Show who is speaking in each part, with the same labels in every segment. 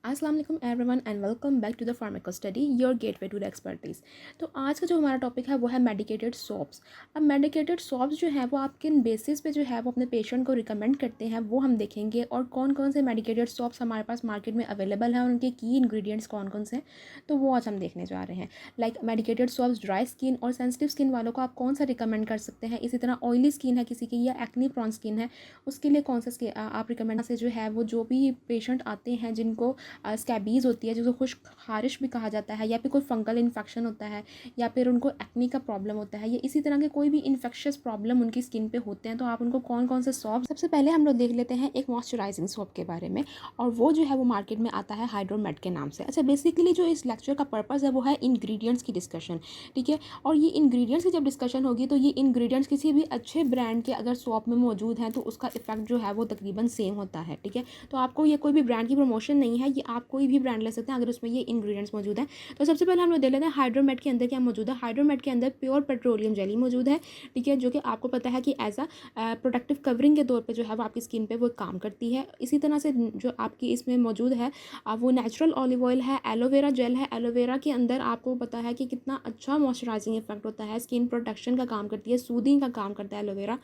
Speaker 1: अस्सलाम वालेकुम everyone and welcome back to the pharmaco study your gateway to the expertise. तो आज का जो हमारा टॉपिक है वो है मेडिकेटेड सॉप्स। अब मेडिकेटेड सॉप्स जो है वो आप किन बेसिस पे जो है वो अपने पेशेंट को रिकमेंड करते हैं वो हम देखेंगे, और कौन कौन से मेडिकेटेड सॉप्स हमारे पास मार्केट में अवेलेबल हैं, उनके की इंग्रेडिएंट्स कौन कौन से हैं, तो वो आज हम देखने जा रहे हैं। Like medicated shops dry skin और सेंसिटिव स्किन वालों को आप कौन सा रिकमेंड कर सकते हैं, इसी तरह ऑयली स्किन है किसी की या एक्नी प्रॉन स्किन है उसके लिए कौन सा आप रिकमेंड से जो है वो जो भी पेशेंट आते हैं जिनको स्कैबीज़ होती है, जिसको खुश्क खारिश भी कहा जाता है, या फिर कोई फंगल इन्फेक्शन होता है, या फिर उनको एक्नी का प्रॉब्लम होता है, या इसी तरह के कोई भी इन्फेक्शियस प्रॉब्लम उनकी स्किन पे होते हैं, तो आप उनको कौन कौन से सॉप। सबसे पहले हम लोग देख लेते हैं एक मॉइस्चराइजिंग सॉप के बारे में, और वो जो है वो मार्केट में आता है हाइड्रोमेट के नाम से। अच्छा, बेसिकली जो इस लेक्चर का पर्पज़ है वो है इंग्रेडिएंट्स की डिस्कशन, ठीक है। और ये इंग्रेडिएंट्स की जब डिस्कशन होगी तो ये इंग्रेडिएंट्स किसी भी अच्छे ब्रांड के अगर सॉप में मौजूद हैं तो उसका इफेक्ट जो है वो तकरीबन सेम होता है, ठीक है। तो आपको ये कोई भी ब्रांड की प्रमोशन नहीं है, ये आप कोई भी ब्रांड ले सकते हैं अगर उसमें ये इंग्रेडिएंट्स मौजूद हैं। तो सबसे पहले हम लोग देख लेते हैं हाइड्रोमेट के अंदर क्या मौजूद है। हाइड्रोमेट के अंदर प्योर पेट्रोलियम जेली मौजूद है, ठीक है, जो कि आपको पता है कि एज अ प्रोटेक्टिव कवरिंग के तौर पे जो है वो आपकी स्किन पे वो काम करती है। इसी तरह से जो आपकी इसमें मौजूद है वो नेचुरल ऑलिव ऑयल है, एलोवेरा जेल है। एलोवेरा के अंदर आपको पता है कि कितना अच्छा मॉइस्चराइजिंग इफेक्ट होता है, स्किन प्रोटेक्शन का काम करती है, सूदिंग का काम करता है एलोवेरा।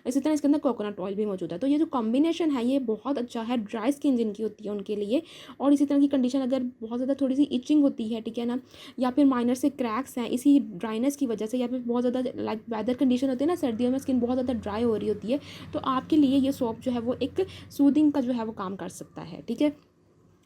Speaker 1: इसी तरह इसके अंदर कोकोनट ऑयल भी मौजूद है। तो ये जो कॉम्बिनेशन है ये बहुत अच्छा है ड्राई स्किन जिनकी होती है उनके लिए। और इसी तरह की कंडीशन अगर बहुत ज़्यादा थोड़ी सी इचिंग होती है, ठीक है ना, या फिर माइनर से क्रैक्स हैं इसी ड्राइनेस की वजह से, या फिर बहुत ज़्यादा लाइक वेदर कंडीशन होती है ना, सर्दियों में स्किन बहुत ज़्यादा ड्राई हो रही होती है, तो आपके लिए ये सोप जो है वो एक सूदिंग का जो है वो काम कर सकता है, ठीक है।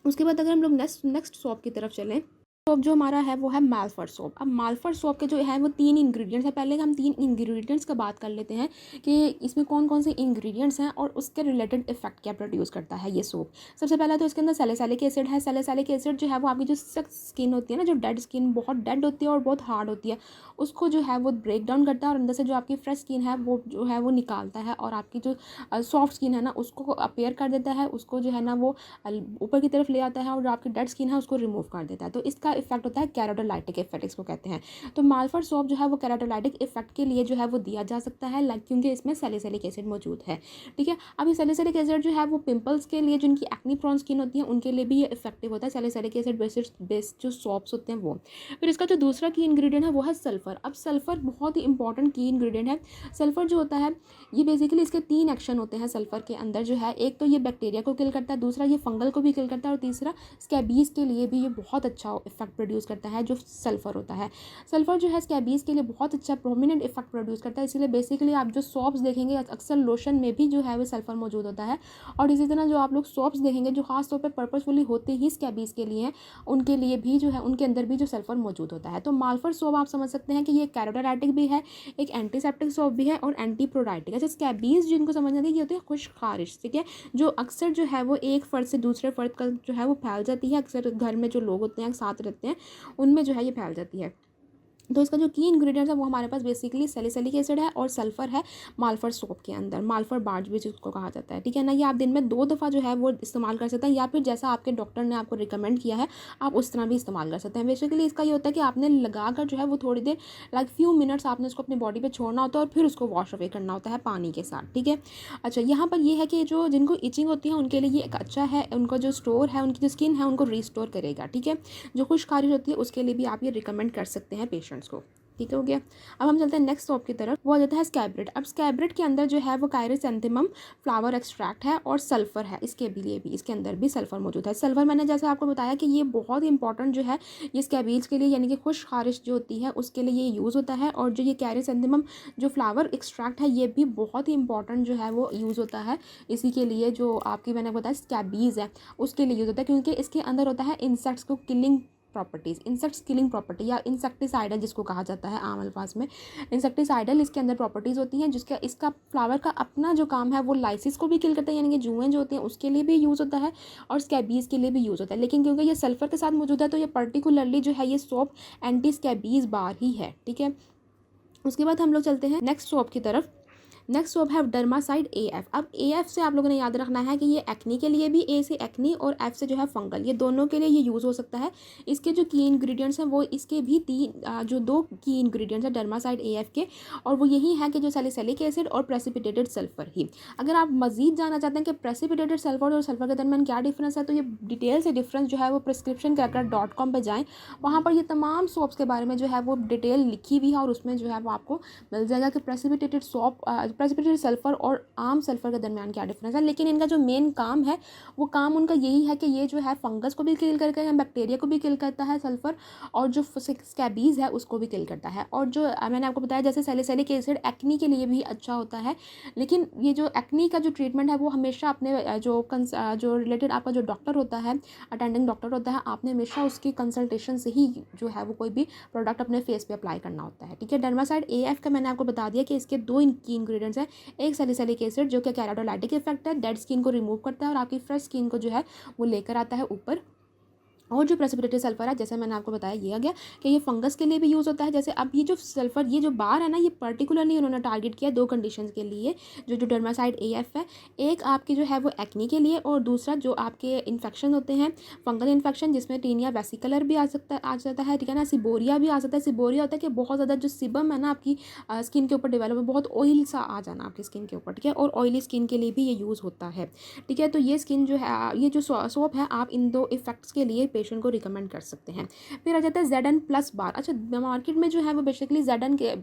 Speaker 1: उसके बाद अगर हम लोग नेक्स्ट सोप की तरफ चलें, सोप जो हमारा है वो है मालफर सोप। अब मालफर सोप के जो है वो 3 इंग्रेडिएंट्स हैं। पहले हम 3 इंग्रेडिएंट्स का बात कर लेते हैं कि इसमें कौन कौन से इंग्रेडिएंट्स हैं और उसके रिलेटेड इफेक्ट क्या प्रोड्यूस करता है ये सोप। सबसे पहला तो इसके अंदर सैलिसिलिक एसिड है। सैलिसिलिक एसिड जो है वो आपकी जो सख्त स्किन होती है ना, जो डेड स्किन बहुत डेड होती है और बहुत हार्ड होती है, उसको जो है वो ब्रेक डाउन करता है और अंदर से जो आपकी फ्रेश स्किन है वो जो है वो निकालता है, और आपकी जो सॉफ्ट स्किन है ना उसको अपेयर कर देता है, उसको जो है ना वो ऊपर की तरफ ले आता है, और जो आपकी डेड स्किन है उसको रिमूव कर देता है। तो इसका इफेक्ट होता है कैराटोलाइटिक इफेक्ट, इसको कहते हैं। तो मालफर सोप जो है वो कैराटोलाइटिक इफेक्ट के लिए जो है वो दिया जा सकता है, क्योंकि इसमें सैलिसिलिक एसिड मौजूद है, ठीक है। अब ये सैलिसिलिक एसिड जो है वो पिंपल्स के लिए, जिनकी एक्नी प्रोन स्किन होती है उनके लिए भी ये इफेक्टिव होता है। सैलिसिलिक एसिड बेस्ड जो सोप्स होते हैं वो। फिर इसका जो दूसरा की इंग्रेडिएंट है वो है सल्फर। अब सल्फर बहुत ही इंपॉर्टेंट की इंग्रेडिएंट है। सल्फर जो होता है ये बेसिकली इसके 3 एक्शन होते हैं सल्फर के अंदर जो है। एक तो ये बैक्टीरिया को किल करता है, दूसरा ये फंगल को भी किल करता है, और तीसरा स्कैबीज़ के लिए भी ये बहुत अच्छा इफेक्ट प्रोड्यूस करता है जो सल्फर होता है। सल्फर जो है स्कैबीज़ के लिए बहुत अच्छा प्रोमिनेंट इफेक्ट प्रोड्यूस करता है, इसलिए बेसिकली आप जो सॉप्स देखेंगे अक्सर लोशन में भी जो है वो सल्फर मौजूद होता है। और इसी तरह जो आप लोग सॉप्स देखेंगे जो खास तौर पर पर्पसफुली होते ही स्कैबीज़ के लिए हैं, उनके लिए भी जो है उनके अंदर भी जो सल्फर मौजूद होता है। तो मालफर सोप आप समझ सकते हैं कि ये कैरोटाराइटिक भी है, एक एंटीसेप्टिक सोप भी है, और एंटी प्रोडाइटिक। अच्छा, स्कैबीज़ जिनको समझना है ये होती है खुश्क खारिश, ठीक है, जो अक्सर जो है वो एक फर्द से दूसरे फर्द का जो है वो फैल जाती है। अक्सर घर में जो लोग होते हैं साथ रहते हैं उनमें जो है ये फैल जाती है। तो इसका जो की इंग्रेडिएंट्स है वो हमारे पास बेसिकली सैलिसिलिक एसिड है और सल्फर है मालफर सोप के अंदर। मालफर बार्ज भी जिसको कहा जाता है, ठीक है ना। ये आप दिन में 2 दफ़ा जो है वो इस्तेमाल कर सकते हैं, या फिर जैसा आपके डॉक्टर ने आपको रिकमेंड किया है आप उस तरह भी इस्तेमाल कर सकते हैं। बेसिकली इसका ये होता है कि आपने लगा कर जो है वो थोड़ी देर लाइक फ्यू मिनट्स आपने उसको अपनी बॉडी पर छोड़ना होता है और फिर उसको वॉश अवे करना होता है पानी के साथ, ठीक है। अच्छा, यहाँ पर ये है कि जो जिनको इचिंग होती है उनके लिए ये एक अच्छा है, उनका जो स्टोर है, उनकी जो स्किन है उनको रिस्टोर करेगा, ठीक है। जो खुश्क खारिश होती है उसके लिए भी आप ये रिकमेंड कर सकते हैं पेशेंट्स को, ठीक हो गया। अब हम चलते हैं नेक्स्ट सोप की तरफ, वो आ जाता है स्कैब्रिड। अब स्कैब्रिड के अंदर जो है वो कायरिसैंथेमम फ्लावर एक्सट्रैक्ट है और सल्फर है, इसके लिए भी इसके अंदर भी सल्फर मौजूद है। सल्फर मैंने जैसे आपको बताया कि ये बहुत ही इंपॉर्टेंट जो है ये स्कैबीज के लिए, यानी कि खुश्क खारिश जो होती है उसके लिए ये यूज़ होता है। और जो ये कायरिसैंथेमम जो फ्लावर एक्सट्रैक्ट है ये भी बहुत ही इंपॉर्टेंट जो है वो यूज़ होता है इसी के लिए, जो आपकी मैंने बताया स्कैबीज़ है उसके लिए यूज़ होता है, क्योंकि इसके अंदर होता है इंसेक्ट्स को killing properties, insects killing property या इंसेक्टिसाइडल जिसको कहा जाता है आम अल्फाज में। इंसेक्टिसाइडल इसके अंदर प्रॉपर्टीज़ होती हैं, जिसका इसका फ्लावर का अपना जो काम है वो लाइसिस को भी किल करता है, यानी कि जुएँ जो होती हैं उसके लिए भी यूज़ होता है और स्कैबीज़ के लिए भी यूज़ होता है। लेकिन क्योंकि ये सल्फर के साथ मौजूद है तो ये पर्टिकुलरली जो है ये सोप एंटी स्कैबीज़ बार ही है, ठीक है। उसके बाद हम लोग चलते हैं नेक्स्ट सोप की तरफ, नेक्स्ट सोप है डर्मासाइड AF। अब AF से आप लोगों ने याद रखना है कि ये एक्नी के लिए भी, A से एक्नी और F से जो है फंगल, ये दोनों के लिए ये यूज़ हो सकता है। इसके जो की इंग्रेडिएंट्स हैं वो इसके भी जो 2 की इंग्रेडिएंट्स हैं डर्मासाइड AF के, और वो यही है कि जो सैलिसिलिक एसिड और प्रेसिपिटेटेड सल्फर ही। अगर आप मजीद जानना चाहते हैं कि प्रेसिपिटेटेड सल्फर और सल्फर के दरमियान क्या डिफरेंस है, तो ये डिटेल से डिफरेंस जो है वो prescriptioncracker.com पे जाएँ, वहाँ पर ये तमाम सोप्स के बारे में जो है वो डिटेल लिखी हुई है, और उसमें जो है वो आपको मिल जाएगा कि प्रेसिपिटेटेड सल्फर और आम सल्फर के दरमियान क्या डिफरेंस है। लेकिन इनका जो मेन काम है वो काम उनका यही है कि ये जो है फंगस को भी किल करके बैक्टीरिया को भी किल करता है सल्फर, और जो स्कैबीज़ है उसको भी किल करता है। और जो मैंने आपको बताया जैसे सैलिसिलिक एसिड एक्नी के लिए भी अच्छा होता है, लेकिन ये जो एक्नी का जो ट्रीटमेंट है वो हमेशा अपने जो रिलेटेड आपका जो डॉक्टर होता है, अटेंडिंग डॉक्टर होता है, आपने हमेशा उसकी कंसल्टेशन से ही जो है वो कोई भी प्रोडक्ट अपने फेस पे अप्लाई करना होता है। ठीक है, डर्मासाइड AF का मैंने आपको बता दिया कि इसके 2 की इंग्रेडिएंट्स हैं। एक सैलिसिलिक एसिड जो कि केराटोलाइटिक इफेक्ट है, डेड स्किन को रिमूव करता है और आपकी फ्रेश स्किन को जो है वो लेकर आता है ऊपर। और जो प्रेसिपिटेटेड सल्फर है, जैसे मैंने आपको बताया ये आ गया कि ये फंगस के लिए भी यूज़ होता है। जैसे अब ये जो सल्फर, ये जो बार है ना, ये पर्टिकुलरली उन्होंने टारगेट किया 2 कंडीशंस के लिए, जो डर्मासाइड AF है। एक आपकी जो है वो एक्नी के लिए, और दूसरा जो आपके इन्फेक्शन होते हैं, फंगल इन्फेक्शन, जिसमें टीनिया वेसिकुलर भी आ जाता है, ठीक है ना, सिबोरिया भी आ सकता है। सिबोरिया होता है कि बहुत ज़्यादा जो सिबम है ना आपकी स्किन के ऊपर डेवलप है, बहुत ऑयल सा आ जाना आपकी स्किन के ऊपर, ठीक है, और ऑयली स्किन के लिए भी ये यूज़ होता है। ठीक है, तो ये स्किन जो है, ये जो सोप है, आप इन 2 इफेक्ट्स के लिए पेशेंट को रिकमेंड कर सकते हैं। फिर आ जाता है ZN प्लस बार। अच्छा, मार्केट में जो है वो बेसिकली ZN के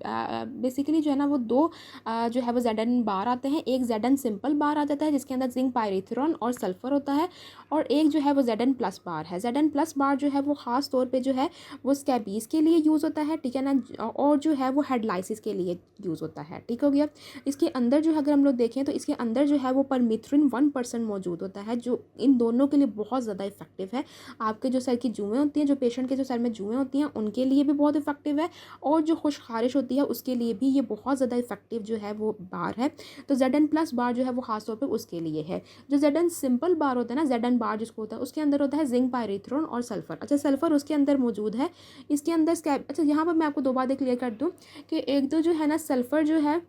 Speaker 1: बेसिकली जो है ना वो 2 जो है वो ZN बार आते हैं। एक ZN सिंपल बार आ जाता है जिसके अंदर जिंक, पायरेथ्रॉन और सल्फर होता है, और एक जो है वो ZN प्लस बार है। ZN प्लस बार जो है वो ख़ास तौर पे जो है वो स्कैबीज़ के लिए यूज़ होता है, ठीक है ना, और जो है वो हेड लाइसिस के लिए यूज़ होता है। ठीक हो गया। इसके अंदर जो है अगर हम लोग देखें तो इसके अंदर जो है वो परमिथ्रिन 1% मौजूद होता है, जो इन दोनों के लिए बहुत ज़्यादा इफेक्टिव है। आपके जो सर की जुएँ होती हैं, जो पेशेंट के जो सर में जुएँ होती हैं, उनके लिए भी बहुत इफेक्टिव है, और जो खुश खारिश होती है उसके लिए भी ये बहुत ज़्यादा इफेक्टिव जो है वो बार है। तो ZN प्लस बार जो है वो खास तौर पे उसके लिए है। जो ZN सिंपल बार होता है ना, ZN बार जिसको होता है, उसके अंदर होता है जिंक, पायरेथ्रॉन और सल्फर। अच्छा, सल्फर उसके अंदर मौजूद है। इसके अंदर अच्छा, यहाँ पर मैं आपको 2 बातें क्लियर कर दूँ कि एक तो जो है ना सल्फर जो है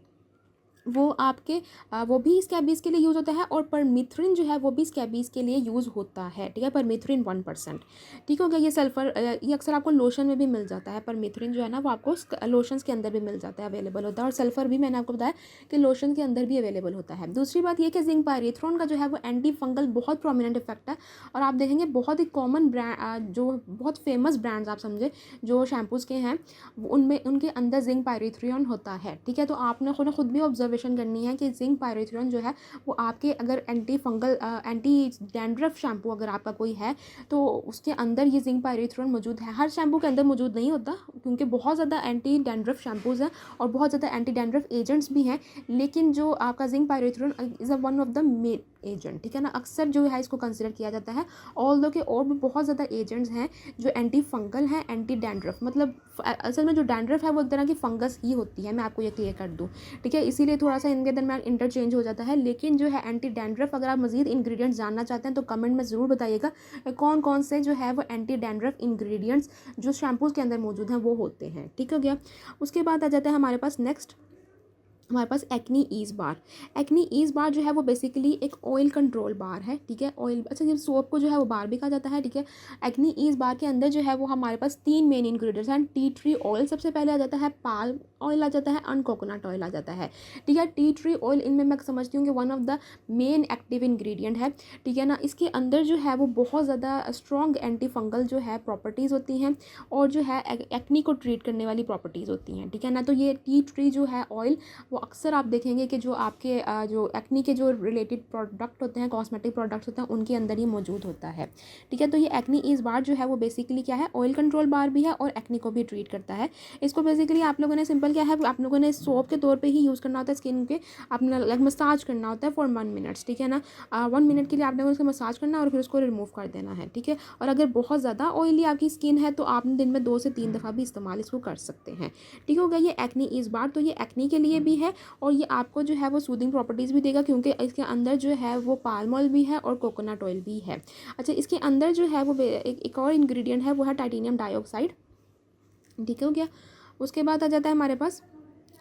Speaker 1: वो आपके वो भी स्कैबीज़ के लिए यूज़ होता है, और परमिथ्रिन जो है वो भी स्कैबीज़ के लिए यूज़ होता है। ठीक है, परमिथ्रिन 1%। ठीक हो गया। ये सल्फ़र ये अक्सर आपको लोशन में भी मिल जाता है। परमिथ्रिन जो है ना वो आपको लोशंस के अंदर भी मिल जाता है, अवेलेबल होता है, और सल्फ़र भी मैंने आपको बताया कि लोशन के अंदर भी अवेलेबल होता है। दूसरी बात ये कि जिंक पायरेथ्रॉन का जो है वो एंटी फंगल बहुत प्रोमिनेंट इफेक्ट है, और आप देखेंगे बहुत ही कॉमन ब्रांड, जो बहुत फेमस ब्रांड्स आप समझे जो शैम्पूज़ के हैं, उनमें उनके अंदर जिंक पायरेथ्रॉन होता है। ठीक है, तो आपने खुद भी ऑब्जर्वेशन करनी है कि जिंक पायरेथ्रॉन जो है वो आपके अगर anti fungal anti dandruff shampoo अगर आपका कोई है तो उसके अंदर ये जिंक पायरेथ्रॉन मौजूद है। हर शैम्पू के अंदर मौजूद नहीं होता, क्योंकि बहुत ज़्यादा एंटी डैंड्रफ शैम्पूज़ हैं और बहुत ज़्यादा एंटी डैंड्रफ एजेंट्स भी हैं, लेकिन जो आपका zinc pyrithione is one of the main agent. ठीक है ना, अक्सर जो है इसको कंसिडर किया जाता है, ऑल्दो के और भी बहुत ज़्यादा एजेंट्स हैं जो एंटी फंगल हैं, एंटी डैंड्रफ, मतलब असल में जो डैंड्रफ है वो एक तरह की फंगस ही होती है, मैं आपको ये क्लियर कर दूँ। ठीक है, इसीलिए थोड़ा सा इनके दरमियान इंटरचेंज हो जाता है, लेकिन जो है एंटी डैंड्रफ, अगर आप मजीद इंग्रेडिएंट्स जानना चाहते हैं तो कमेंट में ज़रूर बताइएगा कौन कौन से जो है वो एंटी डैंड्रफ इंग्रेडिएंट्स जो शैम्पूज़ के अंदर मौजूद हैं वो होते हैं। ठीक हो गया। उसके बाद आ जाता है हमारे पास नेक्स्ट, हमारे पास एक्नी ईज़ बार। एक्नी ईज़ बार जो है वो बेसिकली एक ऑयल कंट्रोल बार है। ठीक है, ऑयल, अच्छा, जब सोप को जो है वो बार भी कहा जाता है। ठीक है, एक्नी ईज़ बार के अंदर जो है वो हमारे पास 3 मेन इंग्रेडिएंट्स हैं। टी ट्री ऑयल सबसे पहले आ जाता है, पाल्म ऑयल आ जाता है, एंड कोकोनट ऑयल आ जाता है। ठीक है, टी ट्री ऑयल इनमें मैं समझती हूँ कि one of the men active ingredient है। ठीक है ना, इसके अंदर जो है वो बहुत ज़्यादा स्ट्रॉन्ग एंटी फंगल जो है प्रॉपर्टीज़ होती हैं, और जो है एक्नी को ट्रीट करने वाली प्रॉपर्टीज़ होती हैं। ठीक है ना, तो ये टी ट्री जो है ऑयल वो अक्सर आप देखेंगे कि जो आपके जो एक्नी के जो रिलेटेड प्रोडक्ट होते हैं, कॉस्मेटिक प्रोडक्ट्स होते हैं, उनके अंदर ही मौजूद होता है। ठीक है, तो ये एक्नी ईज़ बार जो है वो बेसिकली क्या है, ऑयल कंट्रोल बार भी है और एक्नी को भी ट्रीट करता है। इसको बेसिकली आप लोगों ने सिंपल क्या है, आप लोगों ने सोप के तौर पे ही यूज़ करना होता है स्किन के, आपने लाइक मसाज करना होता है फॉर 1 मिनट्स। ठीक है ना, 1 मिनट के लिए आपने उसको मसाज करना और फिर उसको रिमूव कर देना है। ठीक है, और अगर बहुत ज़्यादा ऑयली आपकी स्किन है तो आपने दिन में 2 से 3 दफ़ा भी इस्तेमाल इसको कर सकते हैं। ठीक हो गया, ये एक्नी ईज़ बार, तो ये एक्नी के लिए भी है, और ये आपको जो है वो सूदिंग प्रॉपर्टीज़ भी देगा, क्योंकि इसके अंदर जो है वो पाल्म ऑयल भी है और कोकोनट ऑयल भी है। अच्छा, इसके अंदर जो है वो एक और इंग्रेडिएंट है, वो है टाइटेनियम डाइऑक्साइड। ठीक हो गया। उसके बाद आ जाता है हमारे पास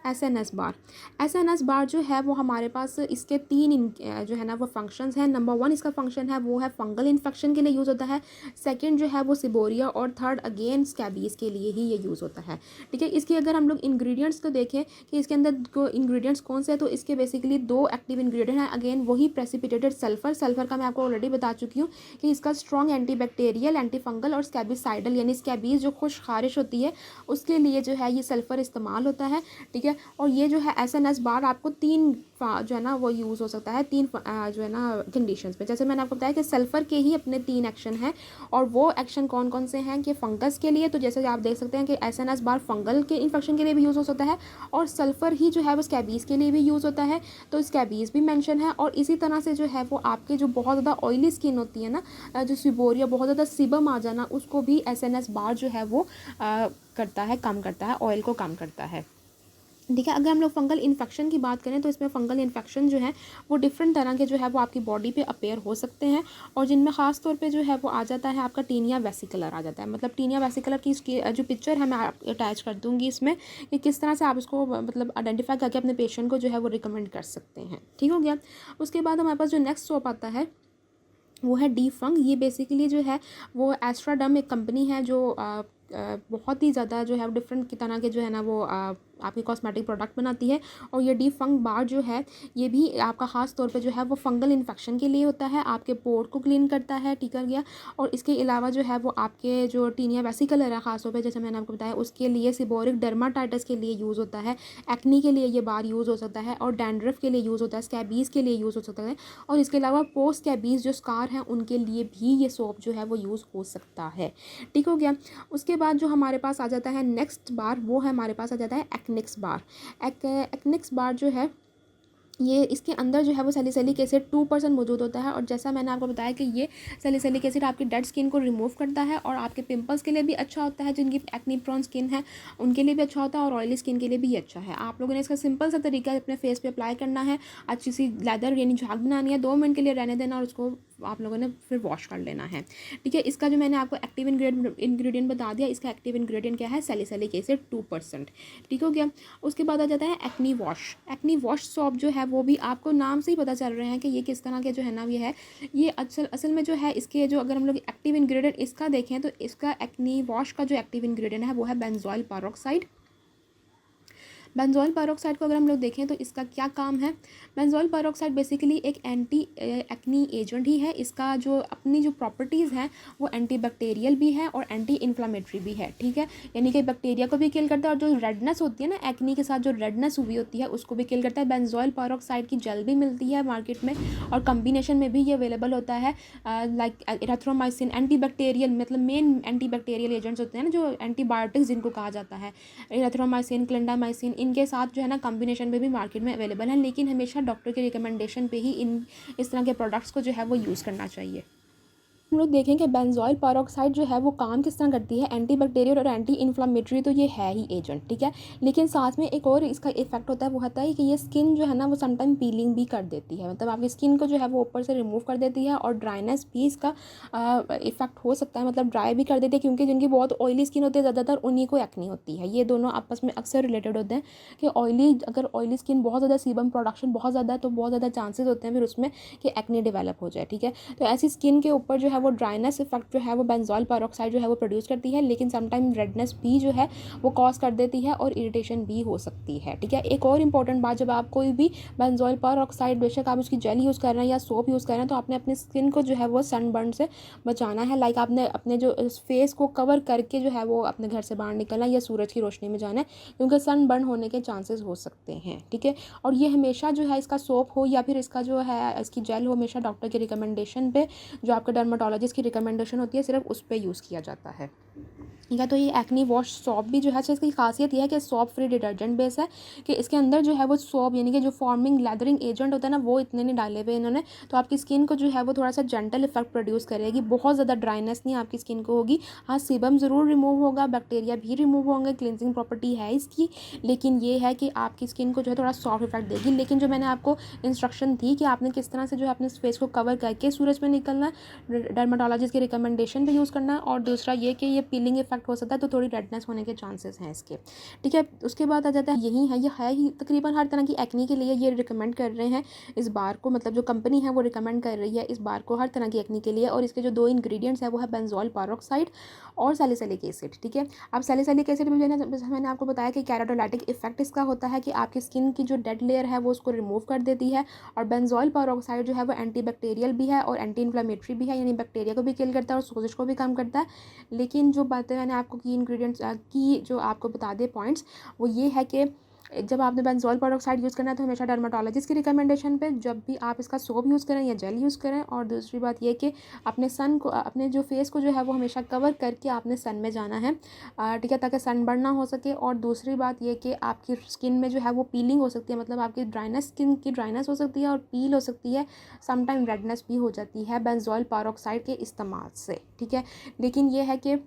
Speaker 1: एसएनएस बार। एसएनएस बार जो है वो हमारे पास इसके तीन जो है ना वो फंक्शंस हैं। नंबर 1 इसका फंक्शन है वो है फंगल इन्फेक्शन के लिए यूज़ होता है। सेकंड जो है वो सिबोरिया, और थर्ड अगेन स्कैबीज़ के लिए ही ये यूज़ होता है। ठीक है, इसके अगर हम लोग इंग्रेडिएंट्स को देखें कि इसके अंदर को इंग्रेडिएंट्स कौन से हैं, तो इसके बेसिकली 2 एक्टिव इंग्रेडिएंट हैं। अगेन वही प्रेसिपिटेटेड सल्फर। सल्फर का मैं आपको ऑलरेडी बता चुकी हूँ कि इसका स्ट्रॉन्ग एंटीबैक्टीरियल, एंटी फंगल और स्कैबिसाइडल यानी स्कैबीज़ जो खुश खारिश होती है उसके लिए जो है ये सल्फर इस्तेमाल होता है। ठीक है, और ये जो है एसएनएस बार आपको 3 जो है ना वो यूज़ हो सकता है 3 जो है ना कंडीशंस पे। जैसे मैंने आपको बताया कि सल्फ़र के ही अपने 3 एक्शन हैं, और वो एक्शन कौन कौन से हैं कि फंगस के लिए, तो जैसे आप देख सकते हैं कि एसएनएस बार फंगल के इन्फेक्शन के लिए भी यूज़ हो सकता है, और सल्फ़र ही जो है वो स्कैबीज़ के लिए भी यूज़ होता है, तो स्कैबीज़ भी मेंशन है। और इसी तरह से जो है वो आपके जो बहुत ज़्यादा ऑयली स्किन होती है ना, जो सिबोरिया, बहुत ज़्यादा सिबम आ जाना, उसको भी एसएनएस बार जो है वो करता है, कम करता है, ऑयल को कम करता है। ठीक है, अगर हम लोग फंगल इन्फेक्शन की बात करें तो इसमें फंगल इन्फेक्शन जो है वो डिफरेंट तरह के जो है वो आपकी बॉडी पे अपेयर हो सकते हैं, और जिनमें ख़ास तौर पे जो है वो आ जाता है आपका टीनिया वेसिकुलर आ जाता है। मतलब टीनिया वेसिकुलर की इसकी जो पिक्चर है मैं अटैच कर दूँगी इसमें, कि किस तरह से आप इसको मतलब आइडेंटिफाई करके अपने पेशेंट को जो है वो रिकमेंड कर सकते हैं। ठीक हो गया। उसके बाद हमारे पास जो नेक्स्ट सोप आता है वो है डी फंग। ये बेसिकली जो है वो एस्ट्राडम एक कंपनी है जो बहुत ही ज़्यादा जो है डिफरेंट की तरह के जो है ना वो आपकी कॉस्मेटिक प्रोडक्ट बनाती है। और ये डी फंग बार जो है ये भी आपका ख़ास तौर पे जो है वो फंगल इन्फेक्शन के लिए होता है, आपके पोर को क्लीन करता है। ठीक है गया। और इसके अलावा जो है वो आपके जो टीनिया वेसिकुलर है ख़ास तौर पे, जैसे मैंने आपको बताया, उसके लिए, सिबोरिक डर्माटाइटिस के लिए यूज़ होता है, एक्नी के लिए ये बार यूज़ हो सकता है, और डैंड्रफ के लिए यूज़ होता है, स्कैबीज़ के लिए यूज़ हो सकता है, और इसके अलावा पोस्ट स्कैबीज़ जो स्कार हैं उनके लिए भी ये सोप जो है वो यूज़ हो सकता है। ठीक हो गया। उसके बाद जो हमारे पास आ जाता है नेक्स्ट बार, वो है हमारे पास आ जाता है एक्निक्स बार। एक्निक्स बार जो है ये इसके अंदर जो है वो सैलिसिलिक एसिड 2% मौजूद होता है, और जैसा मैंने आपको बताया कि ये सैलिसिलिक एसिड आपकी डेड स्किन को रिमूव करता है, और आपके पिंपल्स के लिए भी अच्छा होता है, जिनकी एक्नी प्रोन स्किन है उनके लिए भी अच्छा होता है, और ऑयली स्किन के लिए भी अच्छा है। आप लोगों ने इसका सिंपल सा तरीका अपने फेस पे अप्लाई करना है, अच्छी सी लेदर यानी झाग बनानी है, 2 मिनट के लिए रहने देना, और उसको आप लोगों ने फिर वॉश कर लेना है। ठीक है, इसका जो मैंने आपको एक्टिव इंग्रेडिएंट बता दिया, इसका एक्टिव इंग्रेडिएंट क्या है, सैलिसिलिक एसिड 2%। ठीक हो गया। उसके बाद आ जाता है acne wash. Acne wash shop जो है वो भी आपको नाम से ही पता चल रहे हैं कि ये किस तरह के जो है ना ये है। ये असल में जो है इसके जो अगर हम लोग एक्टिव इंग्रेडिएंट इसका देखें तो इसका एक्नी वॉश का जो एक्टिव इंग्रेडिएंट है वो है बेंजोइल पेरोक्साइड। बेंजोइल पेरोक्साइड को अगर हम लोग देखें तो इसका क्या काम है। बेंजोइल पेरोक्साइड बेसिकली एक एंटी एक्नी एजेंट ही है। इसका जो अपनी जो प्रॉपर्टीज़ हैं वो एंटी बैक्टीरियल भी है और एंटी इन्फ्लामेटरी भी है। ठीक है, यानी कि बैक्टीरिया को भी किल करता है, और जो रेडनेस होती है ना एक्नी के साथ जो रेडनेस हुई होती है उसको भी किल करता है। बेंजोइल पेरोक्साइड की जेल भी मिलती है मार्केट में, और कम्बिनेशन में भी ये अवेलेबल होता है। लाइक एरिथ्रोमाइसिन एंटी बैक्टीरियल, मतलब मेन एंटी बैक्टीरियल एजेंट्स होते हैं ना, जो एंटीबायोटिक्स जिनको कहा जाता है, एरिथ्रोमाइसिन, क्लिंडामाइसिन, इनके साथ जो है ना कॉम्बिनेशन में भी मार्केट में अवेलेबल है। लेकिन हमेशा डॉक्टर के रिकमेंडेशन पे ही इस तरह के प्रोडक्ट्स को जो है वो यूज़ करना चाहिए। हम लोग देखें कि बेंजोइल पेरोक्साइड जो है वो काम किस तरह करती है, एंटी बैक्टीरियल और एंटी इन्फ्लामेटरी तो ये है ही एजेंट। ठीक है, लेकिन साथ में एक और इसका इफेक्ट होता है, वो होता है कि ये स्किन जो है ना वो समटाइम पीलिंग भी कर देती है, मतलब आपकी स्किन को जो है वो ऊपर से रिमूव कर देती है, और ड्राइनेस भी इसका इफेक्ट हो सकता है, मतलब ड्राई भी कर देती है, क्योंकि जिनकी बहुत ऑयली स्किन होती है ज़्यादातर उन्हीं को एक्नी होती है। ये दोनों आपस में अक्सर रिलेटेड होते हैं कि अगर ऑयली स्किन बहुत ज़्यादा सीबम प्रोडक्शन बहुत ज़्यादा है तो बहुत ज़्यादा चांसेस होते हैं फिर उसमें कि एक्नी डेवलप हो जाए। ठीक है, तो ऐसी स्किन के ऊपर जो है वो ड्राइनेस इफेक्ट जो है वो बेंजोइल पेरोक्साइड जो है वो प्रोड्यूस करती है, लेकिन समटाइम रेडनेस भी जो है वो कॉज कर देती है और इरिटेशन भी हो सकती है। ठीक है, एक और इंपॉर्टेंट बात, जब आप कोई भी बेंजोइल पेरोक्साइड, बेशक आप उसकी जेल यूज़ कर रहे हैं या सोप यूज़ कर रहे हैं, तो आपने अपनी स्किन को जो है वो सनबर्न से बचाना है। लाइक आपने अपने जो फेस को कवर करके जो है वो अपने घर से बाहर निकलना है या सूरज की रोशनी में जाना है, क्योंकि सनबर्न होने के चांसेस हो सकते हैं। ठीक है, और ये हमेशा जो है इसका सोप हो या फिर इसका जो है इसकी जेल हो, हमेशा डॉक्टर के रिकमेंडेशन पे, जो आपके डर्माटोलॉजिस्ट की रिकमेंडेशन होती है, सिर्फ उस पर यूज़ किया जाता है। ठीक है, तो ये एक्नी वॉश सॉप भी जो है इसकी खासियत ये है कि सॉप फ्री डिटर्जेंट बेस है, कि इसके अंदर जो है वो सॉप यानी कि जो फॉर्मिंग लेदरिंग एजेंट होता है ना वो इतने नहीं डाले हुए इन्होंने, तो आपकी स्किन को जो है वो थोड़ा सा जेंटल इफेक्ट प्रोड्यूस करेगी, बहुत ज़्यादा ड्राइनेस नहीं आपकी स्किन को होगी। हाँ, सीबम ज़रूर रिमूव होगा, बैक्टीरिया भी रिमूव होंगे, क्लिनजिंग प्रॉपर्टी है इसकी, लेकिन ये है कि आपकी स्किन को जो है थोड़ा सॉफ्ट इफेक्ट देगी। लेकिन जो मैंने आपको इंस्ट्रक्शन दी कि आपने किस तरह से जो है अपने फेस को कवर करके सूरज में निकलना है, डर्माटोलॉजिस्ट की रिकमेंडेशन पे यूज़ करना है, और दूसरा ये कि ये पीलिंग इफेक्ट इफेक्ट हो सकता है, तो थोड़ी रेडनेस होने के चांसेस हैं इसके, ठीक है। उसके बाद आ जाता है यही है, ये है ही तकरीबन हर तरह की एक्नी के लिए ये रिकमेंड कर रहे हैं इस बार को, मतलब जो कंपनी है वो रिकमेंड कर रही है इस बार को हर तरह की एक्नी के लिए। और इसके जो 2 इंग्रेडिएंट्स है वो है बेंजोल पेरोक्साइड और सैलिसिलिक एसिड, ठीक है। अब सैलिसिलिक एसिड भी मैंने आपको बताया कि कैराटोलाइटिक इफेक्ट इसका होता है कि आपकी स्किन की जो डेड लेयर है वो उसको रिमूव कर देती है। और बेंजोल पेरोक्साइड जो है वो एंटीबैक्टीरियल भी है और एंटी इन्फ्लेमेटरी भी है, यानी बैक्टीरिया को भी किल करता है और सोजिश को भी कम करता है। लेकिन जो बातें मैंने आपको की इंग्रेडिएंट्स की जो आपको बता दे पॉइंट्स, वो ये है कि जब आपने बेंजोल पेरोक्साइड यूज़ करना है तो हमेशा डर्माटोलॉजिस्ट की रिकमेंडेशन पे जब भी आप इसका सोप यूज़ करें या जेल यूज़ करें। और दूसरी बात ये कि अपने सन को, अपने जो फेस को जो है वो हमेशा कवर करके आपने सन में जाना है, ठीक है, ताकि सन बर्न ना हो सके। और दूसरी बात ये कि आपकी स्किन में जो है वो पीलिंग हो सकती है, मतलब आपकी ड्राइनेस, स्किन की ड्राइनेस हो सकती है और पील हो सकती है, समटाइम रेडनेस भी हो जाती है बेंजोल पेरोक्साइड के इस्तेमाल से, ठीक है। लेकिन ये है कि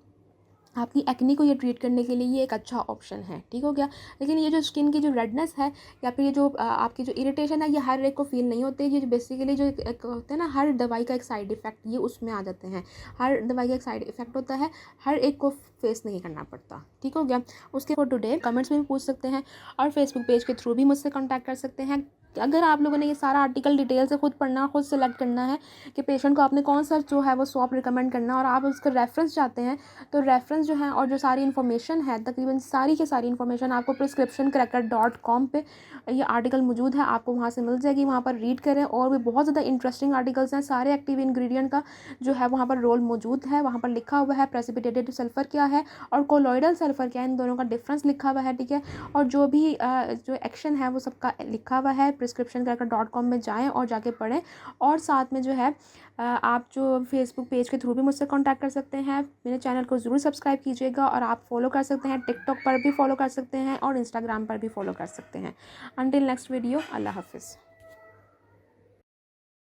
Speaker 1: आपकी एक्नी को ये ट्रीट करने के लिए ये एक अच्छा ऑप्शन है, ठीक हो गया। लेकिन ये जो स्किन की जो रेडनेस है या फिर ये जो आपकी जो इरिटेशन है, ये हर एक को फील नहीं होते। ये बेसिकली जो एक होते हैं ना, हर दवाई का एक साइड इफ़ेक्ट, ये उसमें आ जाते हैं। हर दवाई का एक साइड इफ़ेक्ट होता है, हर एक को फेस नहीं करना पड़ता, ठीक हो गया। उसके फॉर टुडे कमेंट्स में भी पूछ सकते हैं और फेसबुक पेज के थ्रू भी मुझसे कॉन्टैक्ट कर सकते हैं। अगर आप लोगों ने ये सारा आर्टिकल डिटेल से खुद पढ़ना, खुद सेलेक्ट करना है कि पेशेंट को आपने कौन सा जो है वो स्वॉप रिकमेंड करना, और आप उसका रेफरेंस चाहते हैं, तो रेफरेंस जो है और जो सारी इन्फॉर्मेशन है, तकरीबन सारी की सारी इन्फॉर्मेशन आपको prescriptioncracker.com पे ये आर्टिकल मौजूद है, आपको वहाँ से मिल जाएगी। वहाँ पर रीड करें, और भी बहुत ज़्यादा इंटरेस्टिंग आर्टिकल्स हैं। सारे एक्टिव इंग्रेडिएंट का जो है वहाँ पर रोल मौजूद है, वहाँ पर लिखा हुआ है प्रेसिपिटेटेड सल्फर क्या है और कोलोइडल सल्फर क्या है, इन दोनों का डिफरेंस लिखा हुआ है, ठीक है। और जो भी जो एक्शन है वो सबका लिखा हुआ है। prescriptioncracker.com में जाएँ और जाके पढ़ें। और साथ में जो है आप जो फेसबुक पेज के थ्रू भी मुझसे कांटेक्ट कर सकते हैं। मेरे चैनल को ज़रूर सब्सक्राइब कीजिएगा, और आप फॉलो कर सकते हैं, टिकटॉक पर भी फॉलो कर सकते हैं और इंस्टाग्राम पर भी फॉलो कर सकते हैं। अंटिल नेक्स्ट वीडियो, अल्लाह हाफिज़।